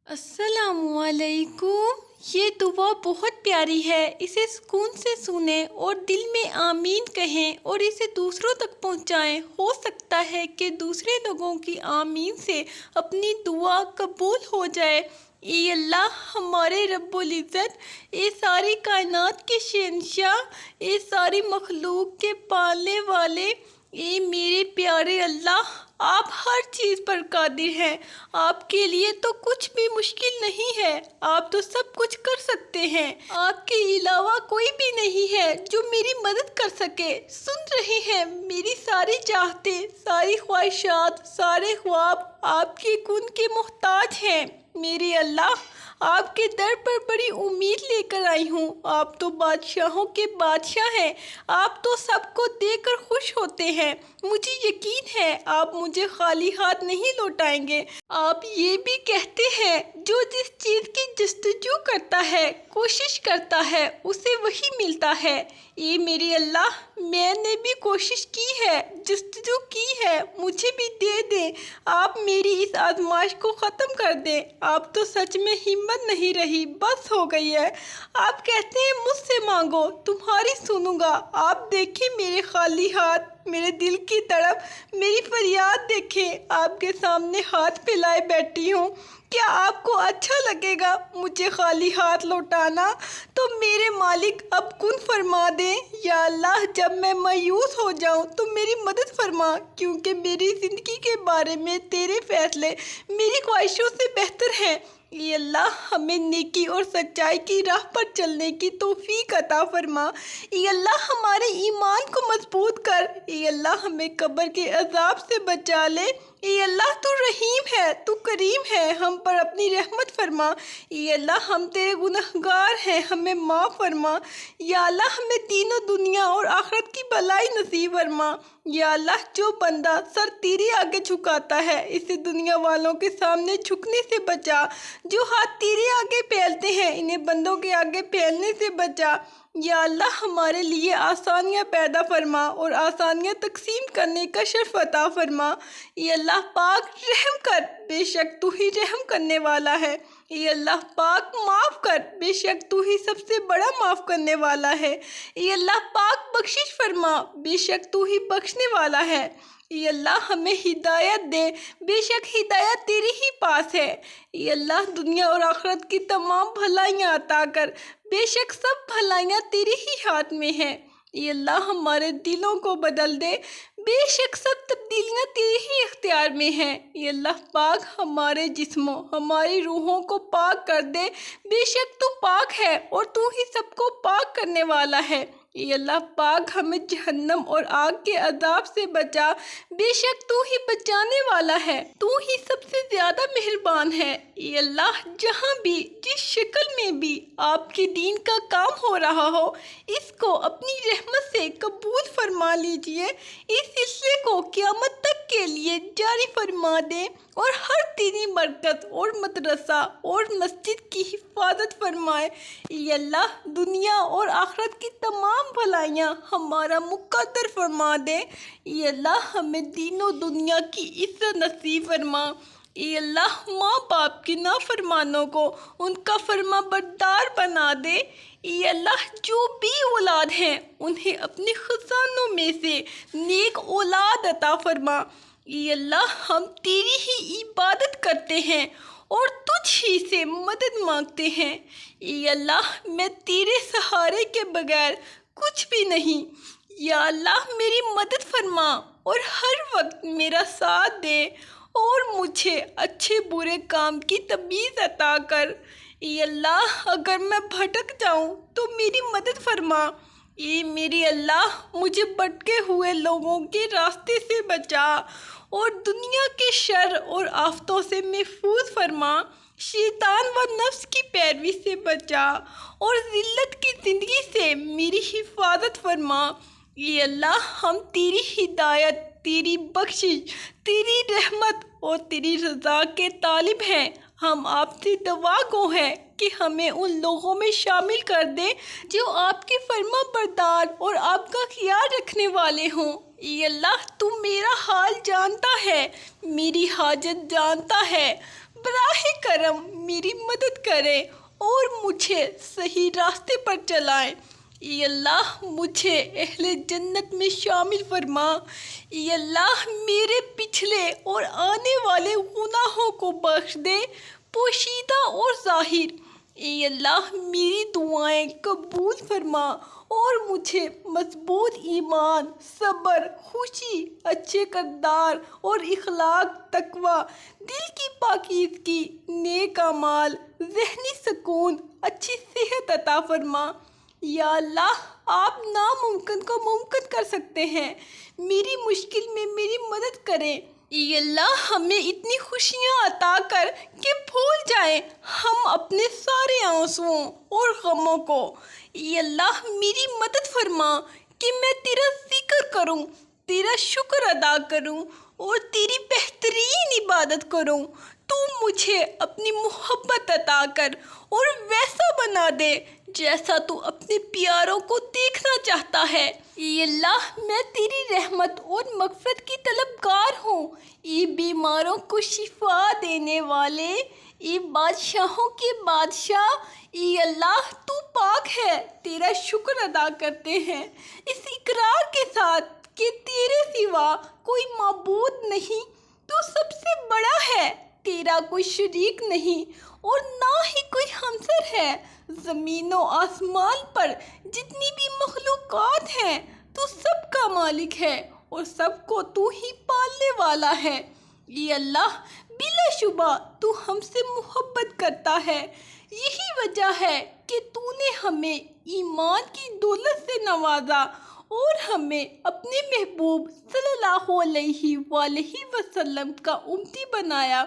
السلام علیکم۔ یہ دعا بہت پیاری ہے، اسے سکون سے سنیں اور دل میں آمین کہیں اور اسے دوسروں تک پہنچائیں۔ ہو سکتا ہے کہ دوسرے لوگوں کی آمین سے اپنی دعا قبول ہو جائے۔ اے اللہ ہمارے رب العزت، اے ساری کائنات کے شہنشاہ، اے ساری مخلوق کے پالنے والے، اے میرے پیارے اللہ، آپ ہر چیز پر قادر ہیں۔ آپ کے لیے تو کچھ بھی مشکل نہیں ہے، آپ تو سب کچھ کر سکتے ہیں۔ آپ کے علاوہ کوئی بھی نہیں ہے جو میری مدد کر سکے۔ سن رہے ہیں میری ساری چاہتے، ساری خواہشات، سارے خواب آپ کے کن کے محتاج ہیں۔ میرے اللہ، آپ کے در پر بڑی امید لے کر آئی ہوں۔ آپ تو بادشاہوں کے بادشاہ ہیں، آپ تو سب کو دے کر خوش ہوتے ہیں۔ مجھے یقین ہے آپ مجھے خالی ہاتھ نہیں لوٹائیں گے۔ آپ یہ بھی کہتے ہیں جو جس چیز کی جستجو کرتا ہے، کوشش کرتا ہے، اسے وہی ملتا ہے۔ اے میرے اللہ، میں نے بھی کوشش کی ہے، جستجو کی ہے، مجھے بھی دے دیں۔ آپ میری اس آزمائش کو ختم کر دیں۔ آپ تو سچ میں ہمت نہیں رہی، بس ہو گئی ہے۔ آپ کہتے ہیں مجھ سے مانگو، تمہاری سنوں گا۔ آپ دیکھیں میرے خالی ہاتھ، میرے دل کی تڑپ، میری فریاد دیکھیں۔ آپ کے سامنے ہاتھ پھیلائے بیٹھی ہوں۔ کیا آپ کو اچھا لگے گا مجھے خالی ہاتھ لوٹانا؟ تو میرے مالک اب کن فرما دیں۔ یا اللہ، جب میں مایوس ہو جاؤں تو میری مدد فرما، کیونکہ میری زندگی کے بارے میں تیرے فیصلے میری خواہشوں سے بہتر ہیں۔ اے اللہ، ہمیں نیکی اور سچائی کی راہ پر چلنے کی توفیق عطا فرما۔ اے اللہ، ہمارے ایمان کو مضبوط کر۔ اے اللہ، ہمیں قبر کے عذاب سے بچا لے۔ اے اللہ، تو رحیم ہے، تو کریم ہے، ہم پر اپنی رحمت فرما۔ اے اللہ، ہم تیرے گنہگار ہیں، ہمیں معاف فرما۔ یا اللہ، ہمیں دین و دنیا اور آخرت کی بھلائی نصیب فرما۔ یا اللہ، جو بندہ سر تیرے آگے جھکاتا ہے، اسے دنیا والوں کے سامنے جھکنے سے بچا۔ جو ہاتھ تیرے آگے پھیلتے ہیں، انہیں بندوں کے آگے پھیلنے سے بچا۔ یا اللہ، ہمارے لیے آسانیاں پیدا فرما اور آسانیاں تقسیم کرنے کا شرف عطا فرما۔ اے اللہ پاک، رحم کر، بے شک تو ہی رحم کرنے والا ہے۔ اے اللہ پاک، معاف کر، بے شک تو ہی سب سے بڑا معاف کرنے والا ہے۔ اے اللہ پاک، بخشش فرما، بے شک تو ہی بخشنے والا ہے۔ اے اللہ، ہمیں ہدایت دے، بے شک ہدایت تیرے ہی پاس ہے۔ اے اللہ، دنیا اور آخرت کی تمام بھلائیاں عطا کر، بے شک سب بھلائیاں تیرے ہی ہاتھ میں ہیں۔ اے اللہ، ہمارے دلوں کو بدل دے، بے شک سب تبدیلیاں تیرے ہی اختیار میں ہیں۔ اے اللہ پاک، ہمارے جسموں، ہماری روحوں کو پاک کر دے، بے شک تو پاک ہے اور تو ہی سب کو پاک کرنے والا ہے۔ اے اللہ پاک، ہمیں جہنم اور آگ کے عذاب سے بچا، بے شک تو ہی بچانے والا ہے، تو ہی سب سے زیادہ مہربان ہے۔ اے اللہ، جہاں بھی، جس شکل میں بھی آپ کے دین کا کام ہو رہا ہو، اس کو اپنی رحمت سے قبول فرما لیجئے۔ اس سلسلے کو قیامت تک کے لیے جاری فرما دیں اور ہر دینی مرکز اور مدرسہ اور مسجد کی حفاظت فرمائے۔ اے اللہ، دنیا اور آخرت کی تمام بھلائیاں ہمارا مقدر فرما دے۔ اے اللہ، ہمیں دین و دنیا کی عزت نصیب فرما۔ اے اللہ، ماں باپ کی نافرمانوں کو ان کا فرما بردار بنا دے۔ اے اللہ، جو بھی اولاد ہیں انہیں اپنے خزانوں میں سے نیک اولاد عطا فرما۔ اے اللہ، ہم تیری ہی عبادت کرتے ہیں اور تجھ ہی سے مدد مانگتے ہیں۔ اے اللہ، میں تیرے سہارے کے بغیر کچھ بھی نہیں۔ یا اللہ، میری مدد فرما اور ہر وقت میرا ساتھ دے اور مجھے اچھے برے کام کی تمیز عطا کر۔ اے اللہ، اگر میں بھٹک جاؤں تو میری مدد فرما۔ اے میرے اللہ، مجھے بھٹکے ہوئے لوگوں کے راستے سے بچا اور دنیا کے شر اور آفتوں سے محفوظ فرما۔ شیطان و نفس کی پیروی سے بچا اور ذلت کی زندگی سے میری حفاظت فرما۔ اے اللہ، ہم تیری ہدایت، تیری بخشش، تیری رحمت اور تیری رضا کے طالب ہیں۔ ہم آپ سے دعا گو ہیں کہ ہمیں ان لوگوں میں شامل کر دیں جو آپ کے فرما بردار اور آپ کا خیال رکھنے والے ہوں۔ اے اللہ، تو میرا حال جانتا ہے، میری حاجت جانتا ہے، براہ کرم میری مدد کریں اور مجھے صحیح راستے پر چلائیں۔ اے اللہ مجھے اہل جنت میں شامل فرما۔ اے اللہ میرے پچھلے اور آنے والے گناہوں کو بخش دے، پوشیدہ اور ظاہر۔ اے اللہ میری دعائیں قبول فرما اور مجھے مضبوط ایمان، صبر، خوشی، اچھے کردار اور اخلاق، تقوی، دل کی پاکیزگی، نیک اعمال، ذہنی سکون، اچھی صحت عطا فرما۔ یا اللہ آپ ناممکن کو ممکن کر سکتے ہیں، میری مشکل میں میری مدد کریں۔ اے اللہ ہمیں اتنی خوشیاں عطا کر کہ بھول جائیں ہم اپنے سارے آنسوؤں اور غموں کو۔ اے اللہ میری مدد فرما کہ میں تیرا ذکر کروں، تیرا شکر ادا کروں اور تیری بہترین عبادت کروں۔ تو مجھے اپنی محبت عطا کر اور ویسا بنا دے جیسا تو اپنے پیاروں کو دیکھنا چاہتا ہے۔ اے اللہ میں تیری رحمت اور مغفرت کی طلبگار ہوں۔ اے بیماروں کو شفا دینے والے، اے بادشاہوں کے بادشاہ، اے اللہ تو پاک ہے، تیرا شکر ادا کرتے ہیں اس اقرار کے ساتھ کہ تیرے سوا کوئی معبود نہیں، تو سب سے بڑا ہے، تیرا کوئی شریک نہیں اور نہ ہی کوئی ہمسر ہے۔ زمین و آسمان پر جتنی بھی مخلوقات ہیں تو سب کا مالک ہے اور سب کو تو ہی پالنے والا ہے۔ اے اللہ بلا شبہ تو ہم سے محبت کرتا ہے، یہی وجہ ہے کہ تو نے ہمیں ایمان کی دولت سے نوازا اور ہمیں اپنے محبوب صلی اللہ علیہ وآلہ وسلم کا امتی بنایا۔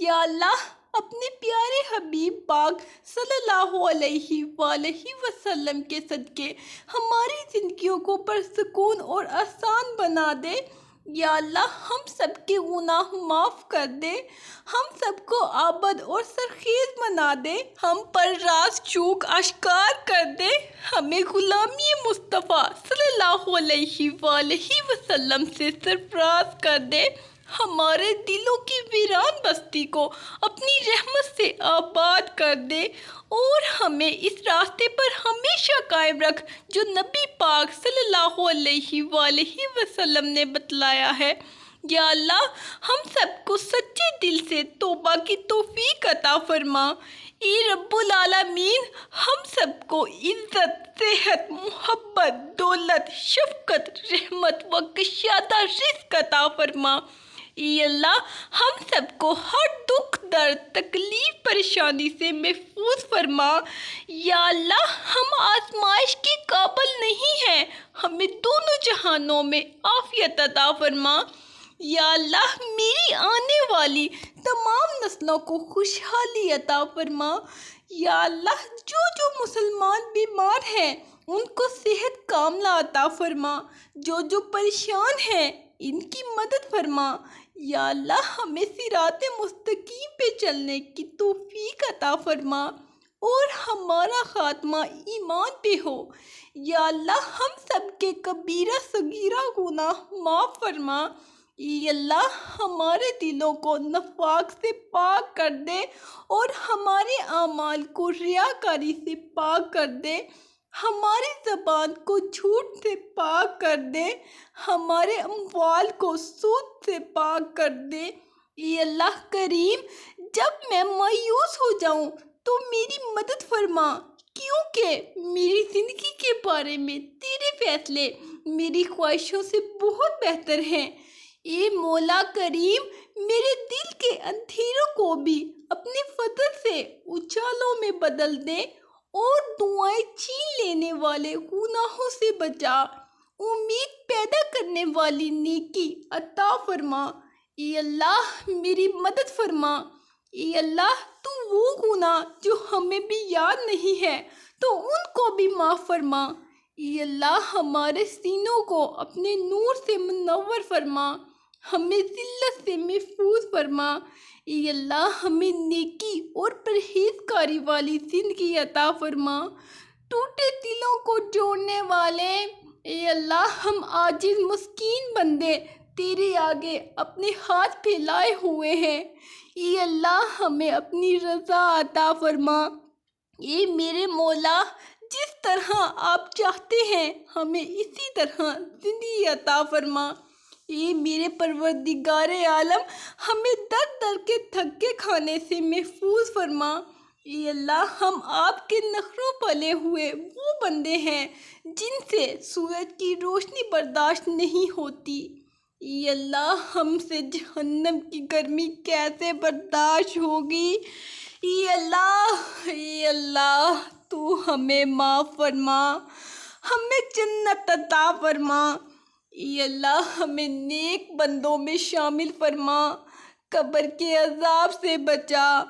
یا اللہ اپنے پیارے حبیب پاک صلی اللہ علیہ وآلہ وسلم کے صدقے ہماری زندگیوں کو پرسکون اور آسان بنا دے۔ یا اللہ ہم سب کے گناہ معاف کر دے، ہم سب کو آباد اور سرخیز بنا دے، ہم پر راز چوک آشکار کر دے، ہمیں غلامی مصطفیٰ صلی اللہ علیہ وآلہ وسلم سے سرفراز کر دے، ہمارے دلوں کی ویران بستی کو اپنی رحمت سے آباد کر دے اور ہمیں اس راستے پر ہمیشہ قائم رکھ جو نبی پاک صلی اللہ علیہ وآلہ وسلم نے بتلایا ہے۔ یا اللہ ہم سب کو سچے دل سے توبہ کی توفیق عطا فرما۔ اے رب العالمین ہم سب کو عزت، صحت، محبت، دولت، شفقت، رحمت و کشادہ رزق عطا فرما۔ اے اللہ ہم سب کو ہر دکھ، درد، تکلیف، پریشانی سے محفوظ فرما۔ یا اللہ ہم آزمائش کے قابل نہیں ہیں، ہمیں دونوں جہانوں میں عافیت عطا فرما۔ یا اللہ میری آنے والی تمام نسلوں کو خوشحالی عطا فرما۔ یا اللہ جو مسلمان بیمار ہیں ان کو صحت کاملہ عطا فرما، جو پریشان ہیں ان کی مدد فرما۔ یا اللہ ہمیں صراط مستقیم پہ چلنے کی توفیق عطا فرما اور ہمارا خاتمہ ایمان پہ ہو۔ یا اللہ ہم سب کے کبیرہ صغیرہ گناہ معاف فرما۔ اے اللہ ہمارے دلوں کو نفاق سے پاک کر دے اور ہمارے اعمال کو ریاکاری سے پاک کر دے، ہماری زبان کو جھوٹ سے پاک کر دے، ہمارے اموال کو سود سے پاک کر دے۔ اے اللہ کریم جب میں مایوس ہو جاؤں تو میری مدد فرما، کیونکہ میری زندگی کے بارے میں تیرے فیصلے میری خواہشوں سے بہت بہتر ہیں۔ اے مولا کریم میرے دل کے اندھیروں کو بھی اپنے فضل سے اجالوں میں بدل دے اور دعائیں چھین لینے والے گناہوں سے بچا، امید پیدا کرنے والی نیکی عطا فرما۔ اے اللہ میری مدد فرما۔ اے اللہ تو وہ گناہ جو ہمیں بھی یاد نہیں ہے تو ان کو بھی معاف فرما۔ اے اللہ ہمارے سینوں کو اپنے نور سے منور فرما، ہمیں ذلت سے محفوظ فرما۔ اے اللہ ہمیں نیکی اور پرہیزگاری والی زندگی عطا فرما۔ ٹوٹے دلوں کو جوڑنے والے اے اللہ ہم عاجز مسکین بندے تیرے آگے اپنے ہاتھ پھیلائے ہوئے ہیں، اے اللہ ہمیں اپنی رضا عطا فرما۔ اے میرے مولا، جس طرح آپ چاہتے ہیں ہمیں اسی طرح زندگی عطا فرما۔ اے میرے پروردگار عالم، ہمیں در در کے دھکے کھانے سے محفوظ فرما۔ اے اللہ، ہم آپ کے نخروں پلے ہوئے وہ بندے ہیں جن سے سورج کی روشنی برداشت نہیں ہوتی۔ اے اللہ، ہم سے جہنم کی گرمی کیسے برداشت ہوگی؟ اے اللہ تو ہمیں معاف فرما، ہمیں جنت عطا فرما۔ اے اللہ، ہمیں نیک بندوں میں شامل فرما، قبر کے عذاب سے بچا،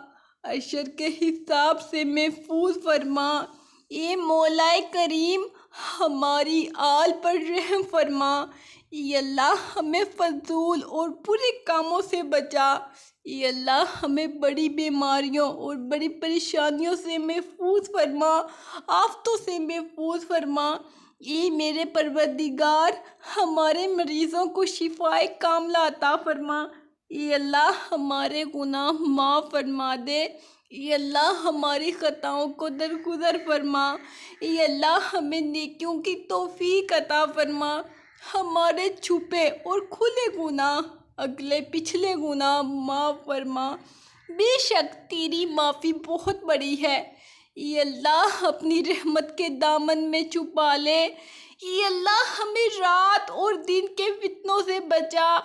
حشر کے حساب سے محفوظ فرما۔ اے مولا کریم، ہماری آل پر رحم فرما۔ اے اللہ، ہمیں فضول اور برے کاموں سے بچا۔ اے اللہ، ہمیں بڑی بیماریوں اور بڑی پریشانیوں سے محفوظ فرما، آفتوں سے محفوظ فرما۔ اے میرے پروردگار، ہمارے مریضوں کو شفائے کاملہ عطا فرما۔ اے اللہ، ہمارے گناہ معاف فرما دے۔ اے اللہ، ہماری خطاؤں کو درگزر فرما۔ اے اللہ، ہمیں نیکیوں کی توفیق عطا فرما۔ ہمارے چھپے اور کھلے گناہ، اگلے پچھلے گناہ معاف فرما۔ بے شک تیری معافی بہت بڑی ہے۔ اے اللہ، اپنی رحمت کے دامن میں چھپا لے۔ اے اللہ، ہمیں رات اور دن کے فتنوں سے بچا۔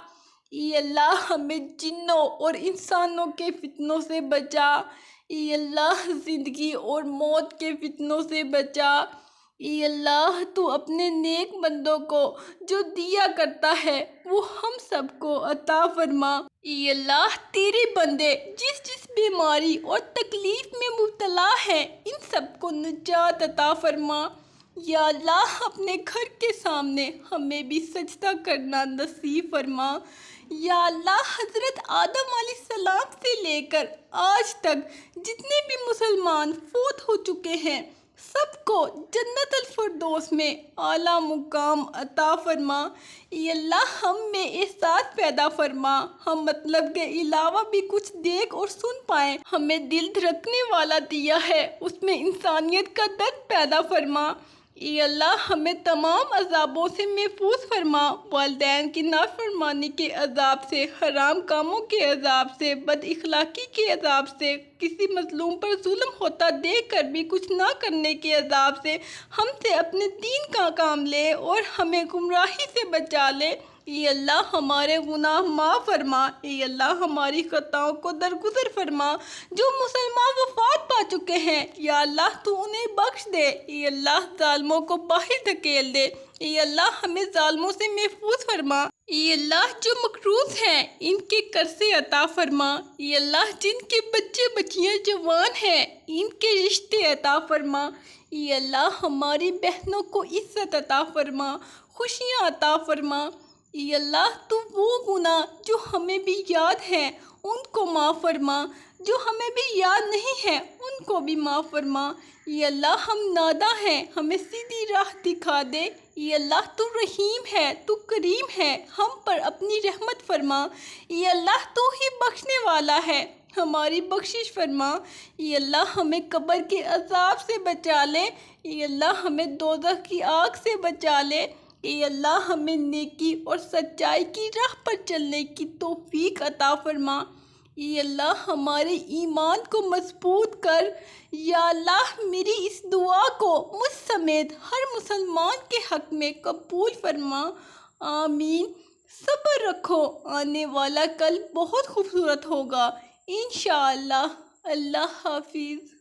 اے اللہ، ہمیں جنوں اور انسانوں کے فتنوں سے بچا۔ اے اللہ، زندگی اور موت کے فتنوں سے بچا۔ اے اللہ، تو اپنے نیک بندوں کو جو دیا کرتا ہے وہ ہم سب کو عطا فرما۔ اے اللہ، تیرے بندے جس جس بیماری اور تکلیف میں مبتلا ہیں ان سب کو نجات عطا فرما۔ یا اللہ، اپنے گھر کے سامنے ہمیں بھی سجدہ کرنا نصیب فرما۔ یا اللہ، حضرت آدم علیہ السلام سے لے کر آج تک جتنے بھی مسلمان فوت ہو چکے ہیں سب کو جنت الفردوس میں اعلیٰ مقام عطا فرما۔ اے اللہ، ہم میں احساس پیدا فرما، ہم مطلب کے علاوہ بھی کچھ دیکھ اور سن پائیں۔ ہمیں دل دھڑکنے والا دیا ہے، اس میں انسانیت کا درد پیدا فرما۔ اے اللہ، ہمیں تمام عذابوں سے محفوظ فرما، والدین کی نافرمانی کے عذاب سے، حرام کاموں کے عذاب سے، بد اخلاقی کے عذاب سے، کسی مظلوم پر ظلم ہوتا دیکھ کر بھی کچھ نہ کرنے کے عذاب سے، ہم سے اپنے دین کا کام لے اور ہمیں گمراہی سے بچا لے۔ اے اللہ، ہمارے گناہ معاف فرما۔ اے اللہ، ہماری خطاؤں کو درگزر فرما۔ جو مسلمان وفات پا چکے ہیں یا اللہ تو انہیں بخش دے۔ اے اللہ، ظالموں کو باہر دھکیل دے۔ اے اللہ، ہمیں ظالموں سے محفوظ فرما۔ اے اللہ، جو مقروض ہیں ان کے قرضے عطا فرما۔ اے اللہ، جن کے بچے بچیاں جوان ہیں ان کے رشتے عطا فرما۔ اے اللہ، ہماری بہنوں کو عزت عطا فرما، خوشیاں عطا فرما۔ اے اللہ، تو وہ گناہ جو ہمیں بھی یاد ہیں ان کو معاف فرما، جو ہمیں بھی یاد نہیں ہے ان کو بھی معاف فرما۔ اے اللہ، ہم ناداں ہیں، ہمیں سیدھی راہ دکھا دے۔ اے اللہ، تو رحیم ہے، تو کریم ہے، ہم پر اپنی رحمت فرما۔ اے اللہ، تو ہی بخشنے والا ہے، ہماری بخشش فرما۔ اے اللہ، ہمیں قبر کے عذاب سے بچا لے۔ اے اللہ، ہمیں دوزخ کی آگ سے بچا لے۔ اے اللہ، ہمیں نیکی اور سچائی کی راہ پر چلنے کی توفیق عطا فرما۔ اے اللہ، ہمارے ایمان کو مضبوط کر۔ یا اللہ، میری اس دعا کو مجھ سمیت ہر مسلمان کے حق میں قبول فرما۔ آمین۔ صبر رکھو، آنے والا کل بہت خوبصورت ہوگا انشاءاللہ۔ اللہ حافظ۔